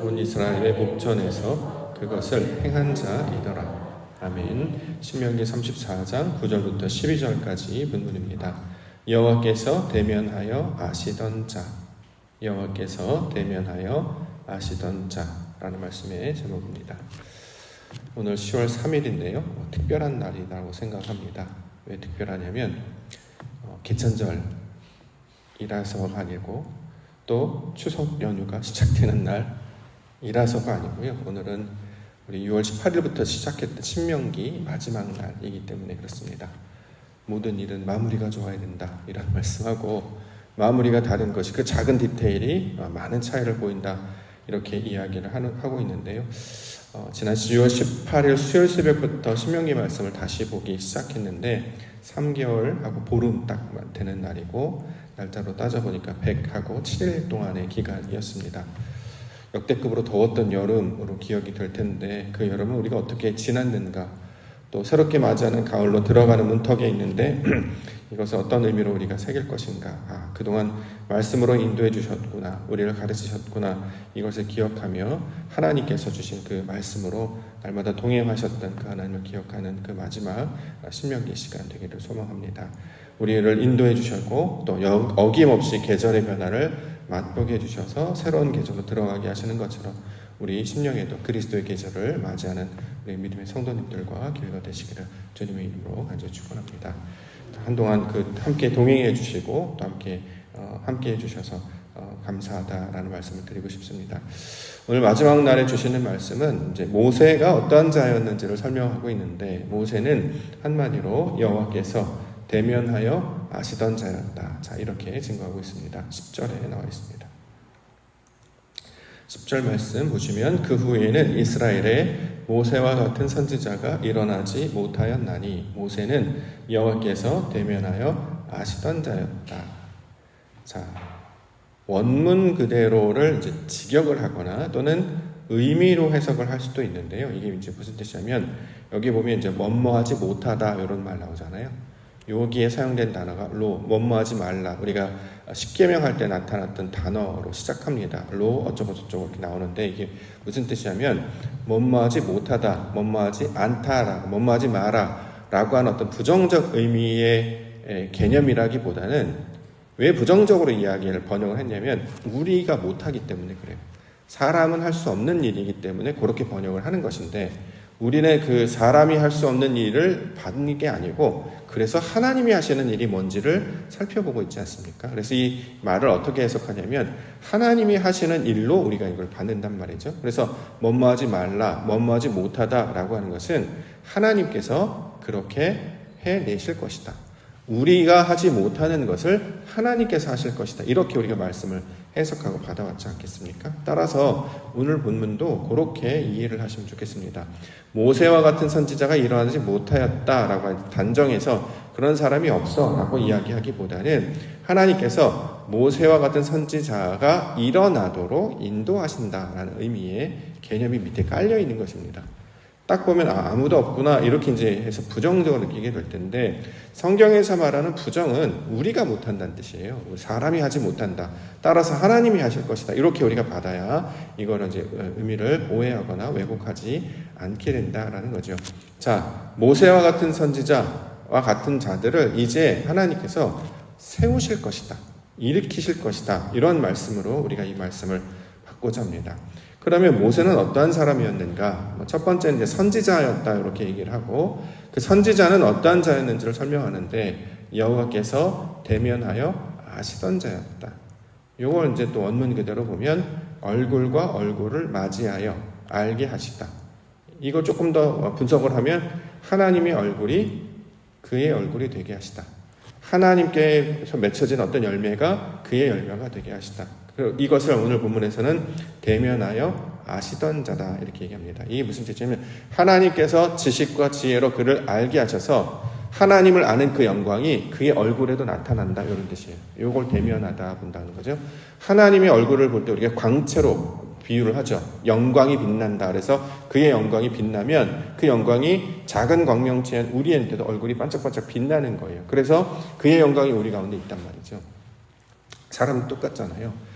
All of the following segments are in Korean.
온 이스라엘의 목전에서 그것을 행한 자이더라. 아멘. 신명기 34장 9절부터 12절까지 본문입니다. 여호와께서 대면하여 아시던 자, 여호와께서 대면하여 아시던 자라는 말씀의 제목입니다. 오늘 10월 3일인데요. 특별한 날이라고 생각합니다. 왜 특별하냐면 개천절이라서가 아니고 또 추석 연휴가 시작되는 날이라서가 아니고요. 오늘은 우리 6월 18일부터 시작했던 신명기 마지막 날이기 때문에 그렇습니다. 모든 일은 마무리가 좋아야 된다 이런 말씀하고, 마무리가 다른 것이 그 작은 디테일이 많은 차이를 보인다 이렇게 이야기를 하고 있는데요. 지난 6월 18일 수요일 새벽부터 신명기 말씀을 다시 보기 시작했는데 3개월하고 보름 딱 되는 날이고, 날짜로 따져보니까 100하고 7일 동안의 기간이었습니다. 역대급으로 더웠던 여름으로 기억이 될 텐데, 그 여름은 우리가 어떻게 지났는가, 또 새롭게 맞이하는 가을로 들어가는 문턱에 있는데 이것을 어떤 의미로 우리가 새길 것인가, 그동안 말씀으로 인도해 주셨구나, 우리를 가르치셨구나, 이것을 기억하며 하나님께서 주신 그 말씀으로 날마다 동행하셨던 그 하나님을 기억하는 그 마지막 신명기 시간 되기를 소망합니다. 우리를 인도해 주셨고 또 어김없이 계절의 변화를 맛보게 해주셔서 새로운 계절로 들어가게 하시는 것처럼 우리 심령에도 그리스도의 계절을 맞이하는 우리 믿음의 성도님들과 교회가 되시기를 주님의 이름으로 간절히 축원합니다. 한동안 함께 동행해 주시고 또 함께 해주셔서 감사하다라는 말씀을 드리고 싶습니다. 오늘 마지막 날에 주시는 말씀은 이제 모세가 어떠한 자였는지를 설명하고 있는데, 모세는 한마디로 여호와께서 대면하여 아시던 자였다. 자, 이렇게 증거하고 있습니다. 10절에 나와 있습니다. 10절 말씀 보시면, 그 후에는 이스라엘에 모세와 같은 선지자가 일어나지 못하였나니 모세는 여호와께서 대면하여 아시던 자였다. 자, 원문 그대로를 이제 직역을 하거나 또는 의미로 해석을 할 수도 있는데요. 이게 이제 무슨 뜻이냐면, 여기 보면 이제 뭐뭐하지 못하다 이런 말 나오잖아요. 여기에 사용된 단어가 뭐뭐하지 말라. 우리가 십계명 할 때 나타났던 단어로 시작합니다. 어쩌고 저쩌고 이렇게 나오는데, 이게 무슨 뜻이냐면 뭐뭐하지 못하다, 뭐뭐하지 않다, 뭐뭐하지 마라 라고 하는 어떤 부정적 의미의 개념이라기보다는, 왜 부정적으로 이야기를 번역을 했냐면 우리가 못하기 때문에 그래요. 사람은 할 수 없는 일이기 때문에 그렇게 번역을 하는 것인데, 우리는 그 사람이 할 수 없는 일을 받는 게 아니고 그래서 하나님이 하시는 일이 뭔지를 살펴보고 있지 않습니까? 그래서 이 말을 어떻게 해석하냐면, 하나님이 하시는 일로 우리가 이걸 받는단 말이죠. 그래서 뭐뭐하지 말라, 뭐뭐하지 못하다 라고 하는 것은 하나님께서 그렇게 해내실 것이다. 우리가 하지 못하는 것을 하나님께서 하실 것이다. 이렇게 우리가 말씀을 해석하고 받아왔지 않겠습니까? 따라서 오늘 본문도 그렇게 이해를 하시면 좋겠습니다. 모세와 같은 선지자가 일어나지 못하였다라고 단정해서 그런 사람이 없어 라고 이야기하기보다는, 하나님께서 모세와 같은 선지자가 일어나도록 인도하신다라는 의미의 개념이 밑에 깔려 있는 것입니다. 딱 보면 아무도 없구나 이렇게 이제 해서 부정적으로 느끼게 될 텐데, 성경에서 말하는 부정은 우리가 못한다는 뜻이에요. 사람이 하지 못한다. 따라서 하나님이 하실 것이다. 이렇게 우리가 받아야 이거를 이제 의미를 오해하거나 왜곡하지 않게 된다라는 거죠. 자, 모세와 같은 선지자와 같은 자들을 이제 하나님께서 세우실 것이다, 일으키실 것이다, 이런 말씀으로 우리가 이 말씀을 받고자 합니다. 그러면 모세는 어떠한 사람이었는가? 첫 번째는 이제 선지자였다 이렇게 얘기를 하고, 그 선지자는 어떠한 자였는지를 설명하는데, 여호와께서 대면하여 아시던 자였다. 요걸 이제 또 원문 그대로 보면 얼굴과 얼굴을 맞이하여 알게 하시다. 이걸 조금 더 분석을 하면 하나님의 얼굴이 그의 얼굴이 되게 하시다. 하나님께서 맺혀진 어떤 열매가 그의 열매가 되게 하시다. 이것을 오늘 본문에서는 대면하여 아시던 자다 이렇게 얘기합니다. 이게 무슨 뜻이냐면, 하나님께서 지식과 지혜로 그를 알게 하셔서 하나님을 아는 그 영광이 그의 얼굴에도 나타난다 이런 뜻이에요. 이걸 대면하다 본다는 거죠. 하나님의 얼굴을 볼 때 우리가 광채로 비유를 하죠. 영광이 빛난다. 그래서 그의 영광이 빛나면 그 영광이 작은 광명체한 우리한테도 얼굴이 반짝반짝 빛나는 거예요. 그래서 그의 영광이 우리 가운데 있단 말이죠. 사람은 똑같잖아요.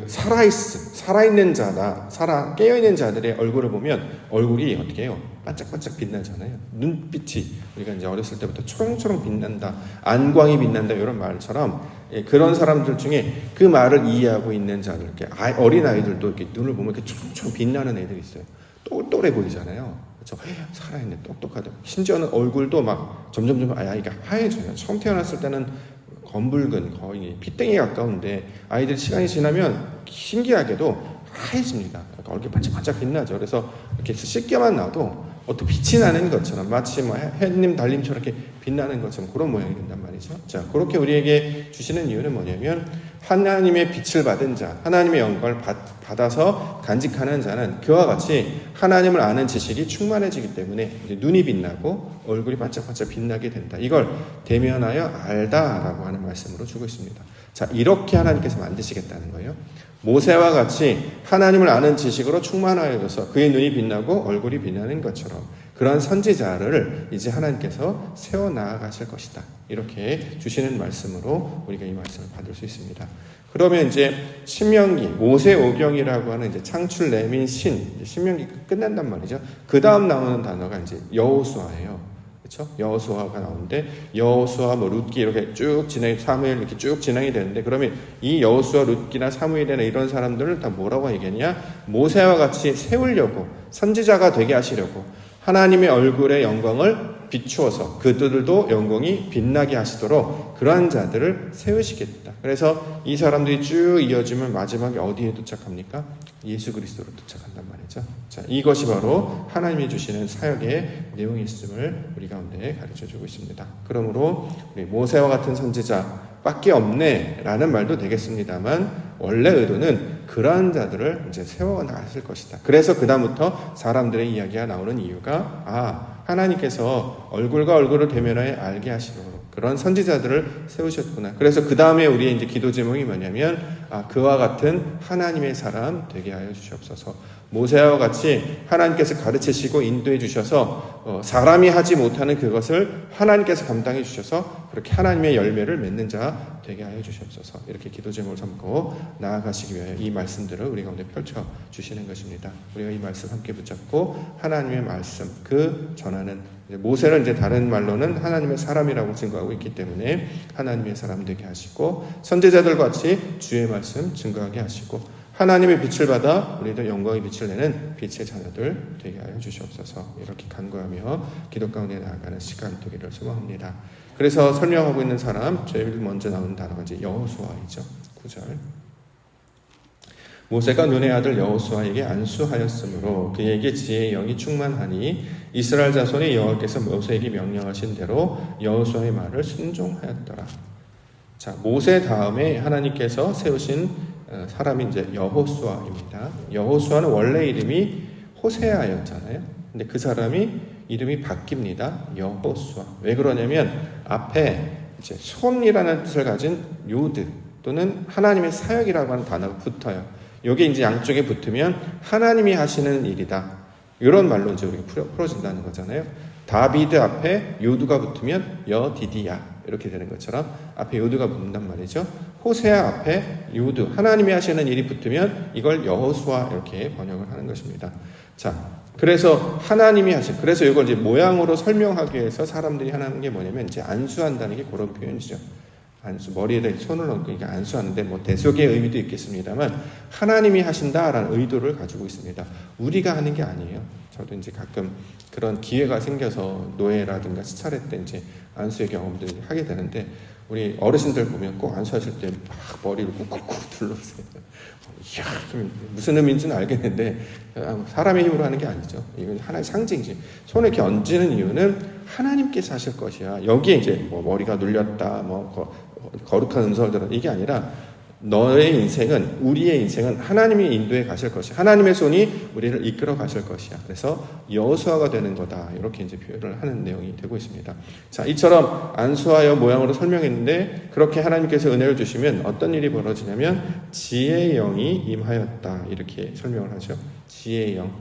살아있는 자다, 깨어있는 자들의 얼굴을 보면 얼굴이 어떻게 해요? 반짝반짝 빛나잖아요. 눈빛이 우리가 이제 어렸을 때부터 초롱초롱 빛난다, 안광이 빛난다 이런 말처럼 그런 사람들 중에 그 말을 이해하고 있는 자들, 어린 아이들도 이렇게 눈을 보면 이렇게 초롱초롱 빛나는 애들이 있어요. 똘똘해 보이잖아요. 그렇죠? 살아있네, 똑똑하다. 심지어는 얼굴도 막 점점점 아이가 하얘져요. 처음 태어났을 때는 검붉은 거의 피땡에 가까운데 아이들 시간이 지나면 신기하게도 하얘집니다. 얼굴이 반짝반짝 빛나죠. 그래서 이렇게 씻겨만 놔도 어떻게 빛이 나는 것처럼 마치 뭐 햇님 달님처럼 이렇게 빛나는 것처럼 그런 모양이 된단 말이죠. 자, 그렇게 우리에게 주시는 이유는 뭐냐면 하나님의 빛을 받은 자, 하나님의 영광을 받아서 간직하는 자는 그와 같이 하나님을 아는 지식이 충만해지기 때문에 눈이 빛나고 얼굴이 반짝반짝 빛나게 된다. 이걸 대면하여 알다라고 하는 말씀으로 주고 있습니다. 자, 이렇게 하나님께서 만드시겠다는 거예요. 모세와 같이 하나님을 아는 지식으로 충만하여져서 그의 눈이 빛나고 얼굴이 빛나는 것처럼 그러한 선지자를 이제 하나님께서 세워 나아가실 것이다. 이렇게 주시는 말씀으로 우리가 이 말씀을 받을 수 있습니다. 그러면 이제 신명기, 모세오경이라고 하는 이제 창출, 레민, 신명기 끝난단 말이죠. 그 다음 나오는 단어가 이제 여호수아예요. 그렇죠? 여호수아가 나오는데 여호수아, 룻기 이렇게 쭉 사무엘 이렇게 쭉 진행이 되는데 그러면 이 여호수아, 룻기나 사무엘이나 이런 사람들을 다 뭐라고 얘기했냐? 모세와 같이 세우려고 선지자가 되게 하시려고 하나님의 얼굴의 영광을 비추어서 그들도 영광이 빛나게 하시도록 그러한 자들을 세우시겠다. 그래서 이 사람들이 쭉 이어지면 마지막에 어디에 도착합니까? 예수 그리스도로 도착한단 말이죠. 자, 이것이 바로 하나님이 주시는 사역의 내용이 있음을 우리 가운데 가르쳐주고 있습니다. 그러므로 우리 모세와 같은 선지자밖에 없네라는 말도 되겠습니다만 원래 의도는 그러한 자들을 이제 세워 나가실 것이다. 그래서 그다음부터 사람들의 이야기가 나오는 이유가 하나님께서 얼굴과 얼굴을 대면하여 알게 하시도록 그런 선지자들을 세우셨구나. 그래서 그 다음에 우리의 이제 기도 제목이 뭐냐면 그와 같은 하나님의 사람 되게 하여 주시옵소서. 모세와 같이 하나님께서 가르치시고 인도해 주셔서 사람이 하지 못하는 그것을 하나님께서 감당해 주셔서 그렇게 하나님의 열매를 맺는 자 되게 하여 주시옵소서. 이렇게 기도 제목을 삼고 나아가시기 위하여 이 말씀들을 우리 가운데 펼쳐 주시는 것입니다. 우리가 이 말씀 함께 붙잡고 하나님의 말씀 그 전하는 모세는 이제 다른 말로는 하나님의 사람이라고 증거하고 있기 때문에 하나님의 사람 되게 하시고 선지자들과 같이 주의 말씀 증거하게 하시고 하나님의 빛을 받아 우리도 영광의 빛을 내는 빛의 자녀들 되게 하여 주시옵소서. 이렇게 간구하며 기도 가운데 나아가는 시간 되기를 소망합니다. 그래서 설명하고 있는 사람 제일 먼저 나오는 단어가 이제 여호수아이죠. 9절. 모세가 눈의 아들 여호수아에게 안수하였으므로 그에게 지혜의 영이 충만하니 이스라엘 자손이 여호와께서 모세에게 명령하신 대로 여호수아의 말을 순종하였더라. 자, 모세 다음에 하나님께서 세우신 사람이 이제 여호수아입니다. 여호수아는 원래 이름이 호세아였잖아요. 근데 그 사람이 이름이 바뀝니다. 여호수아. 왜 그러냐면 앞에 이제 손이라는 뜻을 가진 요드 또는 하나님의 사역이라고 하는 단어가 붙어요. 이게 이제 양쪽에 붙으면 하나님이 하시는 일이다. 이런 말로 이제 우리가 풀어진다는 거잖아요. 다비드 앞에 요드가 붙으면 여디디야 이렇게 되는 것처럼 앞에 요드가 붙는단 말이죠. 호세아 앞에 요드 하나님이 하시는 일이 붙으면 이걸 여호수아 이렇게 번역을 하는 것입니다. 자, 그래서 하나님이 그래서 이걸 이제 모양으로 설명하기 위해서 사람들이 하는 게 뭐냐면 이제 안수한다는 게 그런 표현이죠. 머리에다 손을 얹고 이게 안수하는데 뭐 대속의 의미도 있겠습니다만 하나님이 하신다라는 의도를 가지고 있습니다. 우리가 하는 게 아니에요. 저도 이제 가끔 그런 기회가 생겨서 노예라든가 시차례 때 이제 안수의 경험들을 하게 되는데 우리 어르신들 보면 꼭 안수하실 때 막 머리를 꾹꾹꾹 둘러세요. 이야, 무슨 의미인지는 알겠는데 사람의 힘으로 하는 게 아니죠. 이건 하나의 상징이지. 손에 이렇게 얹는 이유는 하나님께서 하실 것이야. 여기에 이제 뭐 머리가 눌렸다, 거룩한 음성을 이게 아니라 너의 인생은 우리의 인생은 하나님이 인도해 가실 것이야. 하나님의 손이 우리를 이끌어 가실 것이야. 그래서 여호수아가 되는 거다. 이렇게 이제 표현을 하는 내용이 되고 있습니다. 자, 이처럼 안수하여 모양으로 설명했는데 그렇게 하나님께서 은혜를 주시면 어떤 일이 벌어지냐면 지혜의 영이 임하였다. 이렇게 설명을 하죠. 지혜의 영.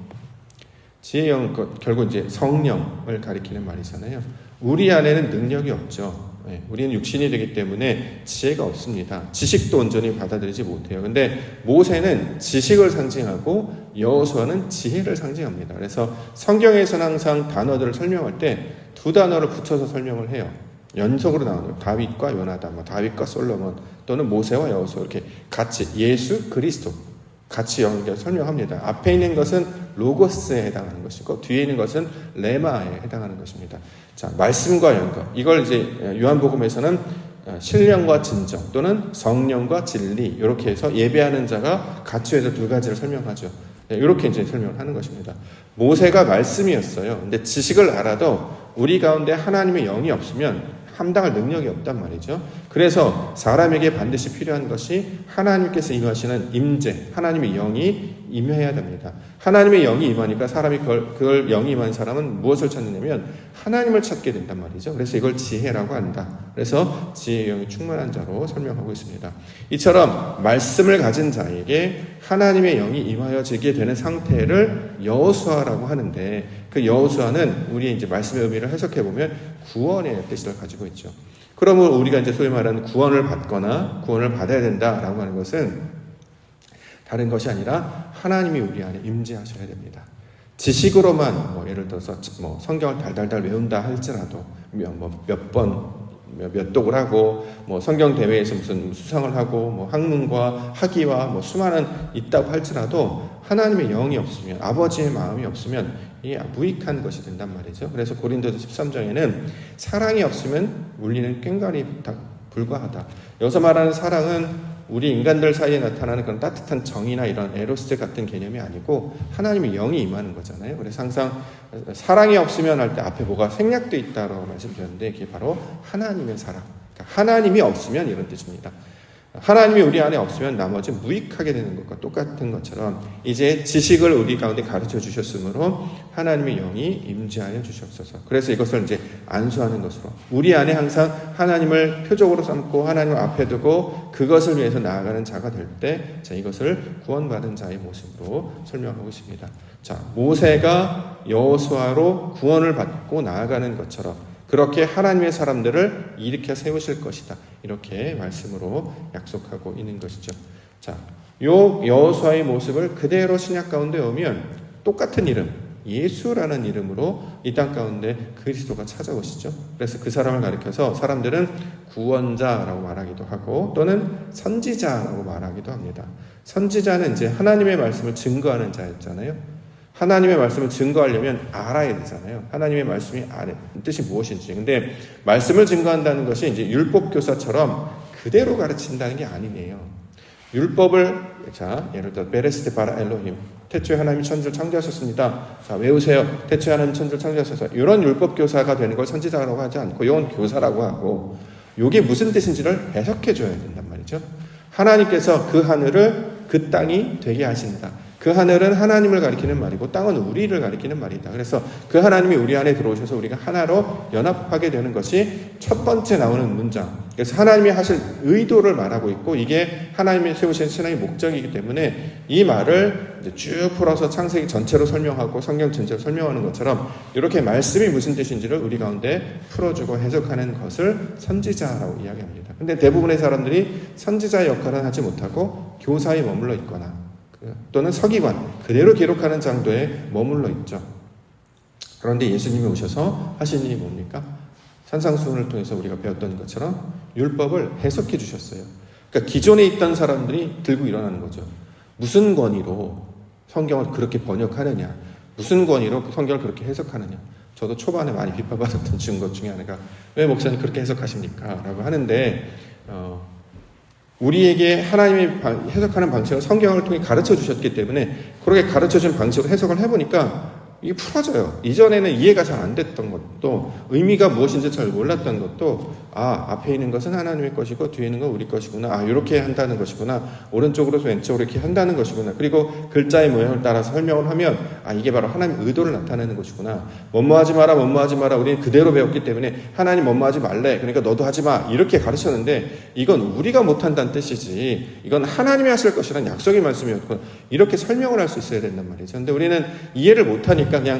지혜의 영 결국 이제 성령을 가리키는 말이잖아요. 우리 안에는 능력이 없죠. 우리는 육신이 되기 때문에 지혜가 없습니다. 지식도 온전히 받아들이지 못해요. 근데 모세는 지식을 상징하고 여호수아는 지혜를 상징합니다. 그래서 성경에서는 항상 단어들을 설명할 때 두 단어를 붙여서 설명을 해요. 연속으로 나오는 다윗과 요나단, 다윗과 솔로몬 또는 모세와 여호수아 이렇게 같이 예수 그리스도 같이 연결 설명합니다. 앞에 있는 것은 로고스에 해당하는 것이고 뒤에 있는 것은 레마에 해당하는 것입니다. 자, 말씀과 연결. 이걸 이제 요한복음에서는 신령과 진정 또는 성령과 진리 이렇게 해서 예배하는 자가 같이 해서 두 가지를 설명하죠. 이렇게 이제 설명을 하는 것입니다. 모세가 말씀이었어요. 근데 지식을 알아도 우리 가운데 하나님의 영이 없으면 감당할 능력이 없단 말이죠. 그래서 사람에게 반드시 필요한 것이 하나님께서 임하시는 임재, 하나님의 영이 임해야 됩니다. 하나님의 영이 임하니까 사람이 그걸 영이 임한 사람은 무엇을 찾느냐면 하나님을 찾게 된단 말이죠. 그래서 이걸 지혜라고 한다. 그래서 지혜의 영이 충만한 자로 설명하고 있습니다. 이처럼 말씀을 가진 자에게 하나님의 영이 임하여지게 되는 상태를 여호수아라고 하는데 그 여호수아는 우리의 이제 말씀의 의미를 해석해 보면 구원의 뜻을 가지고 있죠. 그러면 우리가 이제 소위 말하는 구원을 받거나 구원을 받아야 된다라고 하는 것은 다른 것이 아니라 하나님이 우리 안에 임재하셔야 됩니다. 지식으로만 예를 들어서 성경을 달달달 외운다 할지라도 몇 독을 하고 성경 대회에서 무슨 수상을 하고 학문과 학위와 수많은 있다고 할지라도 하나님의 영이 없으면 아버지의 마음이 없으면 이게 무익한 것이 된단 말이죠. 그래서 고린도서 13장에는 사랑이 없으면 물리는 꽹과리 불과하다. 여기서 말하는 사랑은 우리 인간들 사이에 나타나는 그런 따뜻한 정이나 이런 에로스 같은 개념이 아니고 하나님의 영이 임하는 거잖아요. 그래서 항상 사랑이 없으면 할 때 앞에 뭐가 생략되어 있다고 말씀드렸는데 이게 바로 하나님의 사랑. 그러니까 하나님이 없으면 이런 뜻입니다. 하나님이 우리 안에 없으면 나머지 무익하게 되는 것과 똑같은 것처럼 이제 지식을 우리 가운데 가르쳐 주셨으므로 하나님의 영이 임재하여 주시옵소서. 그래서 이것을 이제 안수하는 것으로 우리 안에 항상 하나님을 표적으로 삼고 하나님을 앞에 두고 그것을 위해서 나아가는 자가 될 때 이것을 구원받은 자의 모습으로 설명하고 있습니다. 자, 모세가 여호수아로 구원을 받고 나아가는 것처럼 그렇게 하나님의 사람들을 일으켜 세우실 것이다. 이렇게 말씀으로 약속하고 있는 것이죠. 자, 요 여호수아의 모습을 그대로 신약 가운데 오면 똑같은 이름, 예수라는 이름으로 이 땅 가운데 그리스도가 찾아오시죠. 그래서 그 사람을 가리켜서 사람들은 구원자라고 말하기도 하고 또는 선지자라고 말하기도 합니다. 선지자는 이제 하나님의 말씀을 증거하는 자였잖아요. 하나님의 말씀을 증거하려면 알아야 되잖아요. 하나님의 말씀이 뜻이 무엇인지. 근데 말씀을 증거한다는 것이 이제 율법 교사처럼 그대로 가르친다는 게 아니네요. 율법을 예를 들어 베레스테 바라 엘로힘 태초에 하나님이 천지를 창조하셨습니다. 자, 외우세요. 태초에 하나님 천지를 창조하셔서 이런 율법 교사가 되는 걸 선지자라고 하지 않고 이건 교사라고 하고 이게 무슨 뜻인지를 해석해 줘야 된단 말이죠. 하나님께서 그 하늘을 그 땅이 되게 하신다. 그 하늘은 하나님을 가리키는 말이고 땅은 우리를 가리키는 말이다. 그래서 그 하나님이 우리 안에 들어오셔서 우리가 하나로 연합하게 되는 것이 첫 번째 나오는 문장. 그래서 하나님이 하실 의도를 말하고 있고 이게 하나님이 세우신 신앙의 목적이기 때문에 이 말을 이제 쭉 풀어서 창세기 전체로 설명하고 성경 전체로 설명하는 것처럼 이렇게 말씀이 무슨 뜻인지를 우리 가운데 풀어주고 해석하는 것을 선지자라고 이야기합니다. 근데 대부분의 사람들이 선지자의 역할은 하지 못하고 교사에 머물러 있거나 또는 서기관, 그대로 기록하는 정도에 머물러 있죠. 그런데 예수님이 오셔서 하신 일이 뭡니까? 산상수훈을 통해서 우리가 배웠던 것처럼 율법을 해석해 주셨어요. 그러니까 기존에 있던 사람들이 들고 일어나는 거죠. 무슨 권위로 성경을 그렇게 번역하느냐? 무슨 권위로 성경을 그렇게 해석하느냐? 저도 초반에 많이 비판받았던 증거 중에 하나가 왜 목사님 그렇게 해석하십니까? 라고 하는데 우리에게 하나님이 해석하는 방식을 성경을 통해 가르쳐 주셨기 때문에 그렇게 가르쳐 준 방식으로 해석을 해보니까 이게 풀어져요. 이전에는 이해가 잘 안 됐던 것도 의미가 무엇인지 잘 몰랐던 것도 앞에 있는 것은 하나님의 것이고 뒤에 있는 건 우리 것이구나. 이렇게 한다는 것이구나. 오른쪽으로서 왼쪽으로 이렇게 한다는 것이구나. 그리고 글자의 모양을 따라서 설명을 하면 이게 바로 하나님의 의도를 나타내는 것이구나. 뭐뭐하지 마라 뭐뭐하지 마라. 우리는 그대로 배웠기 때문에 하나님 뭐뭐하지 말래. 그러니까 너도 하지 마. 이렇게 가르쳤는데 이건 우리가 못한다는 뜻이지 이건 하나님이 하실 것이라는 약속의 말씀이었고 이렇게 설명을 할 수 있어야 된단 말이죠. 그런데 우리는 이해를 못하니까 그냥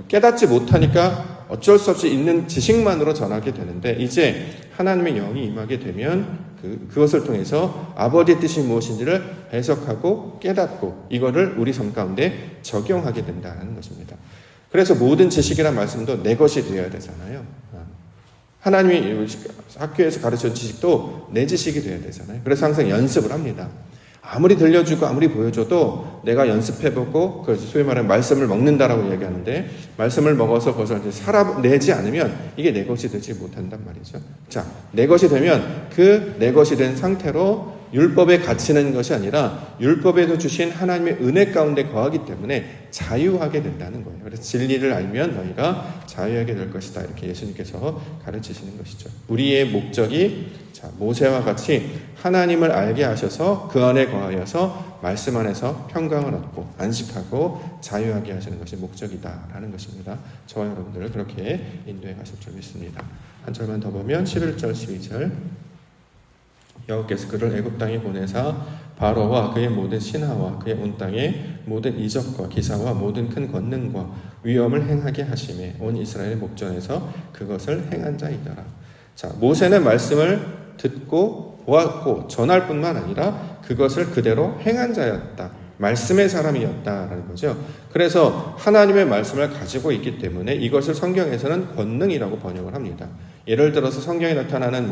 깨닫지 못하니까 어쩔 수 없이 있는 지식만으로 전하게 되는데 이제 하나님의 영이 임하게 되면 그것을 통해서 아버지의 뜻이 무엇인지를 해석하고 깨닫고 이거를 우리 삶 가운데 적용하게 된다는 것입니다. 그래서 모든 지식이란 말씀도 내 것이 되어야 되잖아요. 하나님이 학교에서 가르쳐준 지식도 내 지식이 되어야 되잖아요. 그래서 항상 연습을 합니다. 아무리 들려주고 아무리 보여줘도 내가 연습해보고 그래서 소위 말하는 말씀을 먹는다라고 이야기하는데 말씀을 먹어서 그것을 이제 살아내지 않으면 이게 내 것이 되지 못한단 말이죠. 자, 내 것이 되면 그 내 것이 된 상태로 율법에 갇히는 것이 아니라 율법에서 주신 하나님의 은혜 가운데 거하기 때문에 자유하게 된다는 거예요. 그래서 진리를 알면 너희가 자유하게 될 것이다. 이렇게 예수님께서 가르치시는 것이죠. 우리의 목적이 모세와 같이 하나님을 알게 하셔서 그 안에 거하여서 말씀 안에서 평강을 얻고 안식하고 자유하게 하시는 것이 목적이다라는 것입니다. 저와 여러분들을 그렇게 인도해 가실 줄 믿습니다. 한 절만 더 보면 11절 12절 여호와께서 그를 애굽 땅에 보내사 바로와 그의 모든 신하와 그의 온 땅에 모든 이적과 기사와 모든 큰 권능과 위엄을 행하게 하심에 온 이스라엘의 목전에서 그것을 행한 자이더라. 자, 모세는 말씀을 듣고 보았고 전할 뿐만 아니라 그것을 그대로 행한 자였다. 말씀의 사람이었다라는 거죠. 그래서 하나님의 말씀을 가지고 있기 때문에 이것을 성경에서는 권능이라고 번역을 합니다. 예를 들어서 성경에 나타나는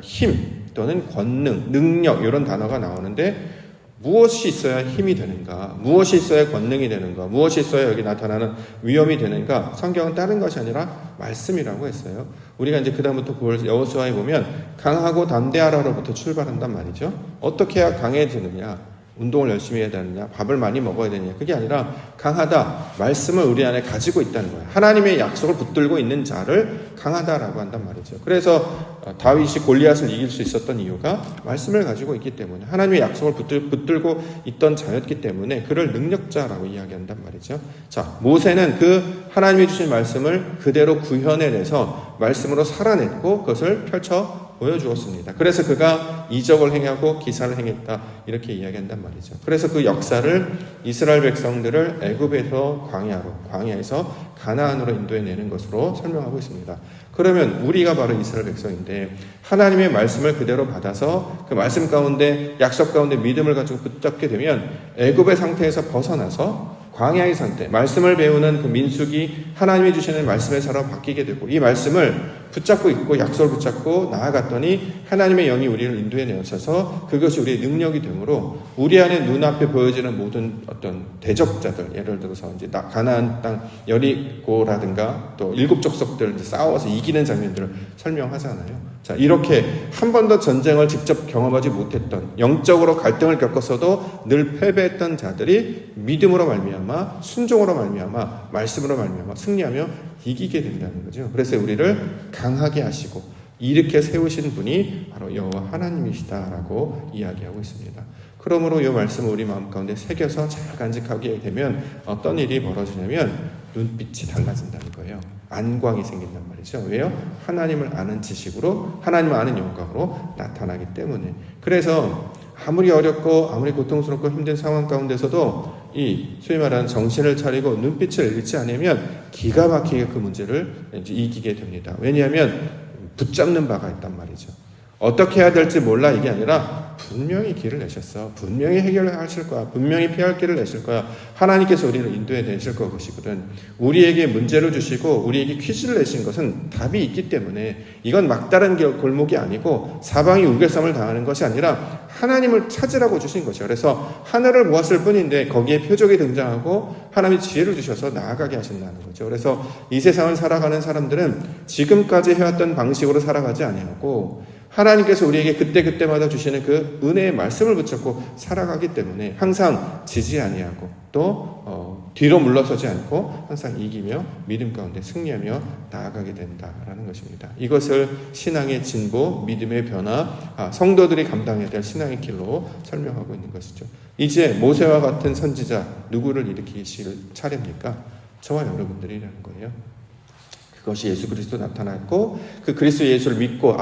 힘 또는 권능, 능력 이런 단어가 나오는데 무엇이 있어야 힘이 되는가? 무엇이 있어야 권능이 되는가? 무엇이 있어야 여기 나타나는 위엄이 되는가? 성경은 다른 것이 아니라 말씀이라고 했어요. 우리가 이제 그다음부터 그걸 여호수아에 보면 강하고 담대하라로부터 출발한단 말이죠. 어떻게 해야 강해지느냐? 운동을 열심히 해야 되느냐? 밥을 많이 먹어야 되느냐? 그게 아니라 강하다. 말씀을 우리 안에 가지고 있다는 거예요. 하나님의 약속을 붙들고 있는 자를 강하다라고 한단 말이죠. 그래서 다윗이 골리앗을 이길 수 있었던 이유가 말씀을 가지고 있기 때문에 하나님의 약속을 붙들고 있던 자였기 때문에 그를 능력자라고 이야기한단 말이죠. 자, 모세는 그 하나님이 주신 말씀을 그대로 구현해내서 말씀으로 살아냈고 그것을 펼쳐 보여주었습니다. 그래서 그가 이적을 행하고 기사를 행했다 이렇게 이야기한단 말이죠. 그래서 그 역사를 이스라엘 백성들을 애굽에서 광야에서 가나안으로 인도해내는 것으로 설명하고 있습니다. 그러면 우리가 바로 이스라엘 백성인데 하나님의 말씀을 그대로 받아서 그 말씀 가운데 약속 가운데 믿음을 가지고 붙잡게 되면 애굽의 상태에서 벗어나서 광야의 상태, 말씀을 배우는 그 민숙이 하나님이 주시는 말씀의 사람 바뀌게 되고 이 말씀을 붙잡고 있고 약속을 붙잡고 나아갔더니 하나님의 영이 우리를 인도해 내셔서 그것이 우리의 능력이 되므로 우리 안에 눈앞에 보여지는 모든 어떤 대적자들, 예를 들어서 이제 가나안 땅 여리고라든가 또 일곱 족속들 싸워서 이기는 장면들을 설명하잖아요. 자, 이렇게 한 번도 전쟁을 직접 경험하지 못했던 영적으로 갈등을 겪었어도 늘 패배했던 자들이 믿음으로 말미암아 순종으로 말미암아 말씀으로 말미암아 승리하며 이기게 된다는 거죠. 그래서 우리를 강하게 하시고 이렇게 세우신 분이 바로 여호와 하나님이시다라고 이야기하고 있습니다. 그러므로 이 말씀을 우리 마음 가운데 새겨서 잘 간직하게 되면 어떤 일이 벌어지냐면 눈빛이 달라진다는 거예요. 안광이 생긴단 말이죠. 왜요? 하나님을 아는 지식으로 하나님을 아는 영광으로 나타나기 때문에. 그래서 아무리 어렵고 아무리 고통스럽고 힘든 상황 가운데서도 이 소위 말하는 정신을 차리고 눈빛을 잃지 않으면 기가 막히게 그 문제를 이제 이기게 됩니다. 왜냐하면 붙잡는 바가 있단 말이죠. 어떻게 해야 될지 몰라 이게 아니라 분명히 길을 내셨어. 분명히 해결을 하실 거야. 분명히 피할 길을 내실 거야. 하나님께서 우리를 인도해 내실 것이거든. 우리에게 문제를 주시고 우리에게 퀴즈를 내신 것은 답이 있기 때문에 이건 막다른 골목이 아니고 사방이 우겨쌈을 당하는 것이 아니라 하나님을 찾으라고 주신 거죠. 그래서 하늘을 모았을 뿐인데 거기에 표적이 등장하고 하나님이 지혜를 주셔서 나아가게 하신다는 거죠. 그래서 이 세상을 살아가는 사람들은 지금까지 해왔던 방식으로 살아가지 아니하고 하나님께서 우리에게 그때그때마다 주시는 그 은혜의 말씀을 붙잡고 살아가기 때문에 항상 지지 아니하고 또 뒤로 물러서지 않고 항상 이기며 믿음 가운데 승리하며 나아가게 된다라는 것입니다. 이것을 신앙의 진보, 믿음의 변화, 성도들이 감당해야 될 신앙의 길로 설명하고 있는 것이죠. 이제 모세와 같은 선지자 누구를 일으키실 차례입니까? 저와 여러분들이라는 거예요. 그것이 예수 그리스도 나타났고 그 그리스도 예수를 믿고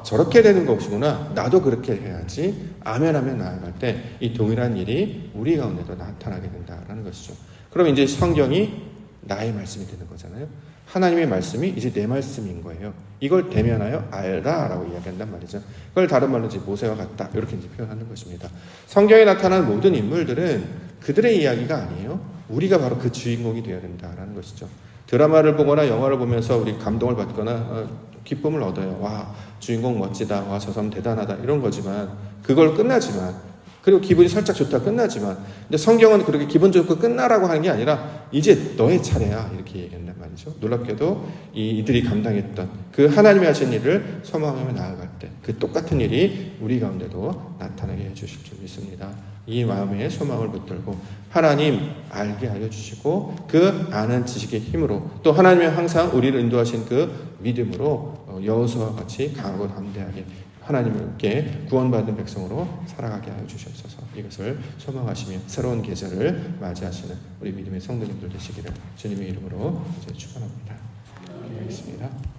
저렇게 되는 것이구나. 나도 그렇게 해야지. 아멘하며 나아갈 때 이 동일한 일이 우리 가운데도 나타나게 된다라는 것이죠. 그럼 이제 성경이 나의 말씀이 되는 거잖아요. 하나님의 말씀이 이제 내 말씀인 거예요. 이걸 대면하여 알라라고 이야기한단 말이죠. 그걸 다른 말로 이제 모세와 같다 이렇게 이제 표현하는 것입니다. 성경에 나타난 모든 인물들은 그들의 이야기가 아니에요. 우리가 바로 그 주인공이 되어야 된다라는 것이죠. 드라마를 보거나 영화를 보면서 우리 감동을 받거나 기쁨을 얻어요. 와, 주인공 멋지다. 와, 저 사람 대단하다. 이런 거지만 그걸 끝나지만 그리고 기분이 살짝 좋다 끝나지만 근데 성경은 그렇게 기분 좋고 끝나라고 하는 게 아니라 이제 너의 차례야 이렇게 얘기한단 말이죠. 놀랍게도 이들이 감당했던 그 하나님이 하신 일을 소망하며 나아갈 때 그 똑같은 일이 우리 가운데도 나타나게 해주실 줄 믿습니다. 이 마음에 소망을 붙들고 하나님 알게 하여 주시고 그 아는 지식의 힘으로 또 하나님이 항상 우리를 인도하신 그 믿음으로 여호수아와 같이 강하고 담대하게 하나님께 구원받은 백성으로 살아가게 하여 주시옵소서. 이것을 소망하시며 새로운 계절을 맞이하시는 우리 믿음의 성도님들 되시기를 주님의 이름으로 축원합니다. 기도하겠습니다.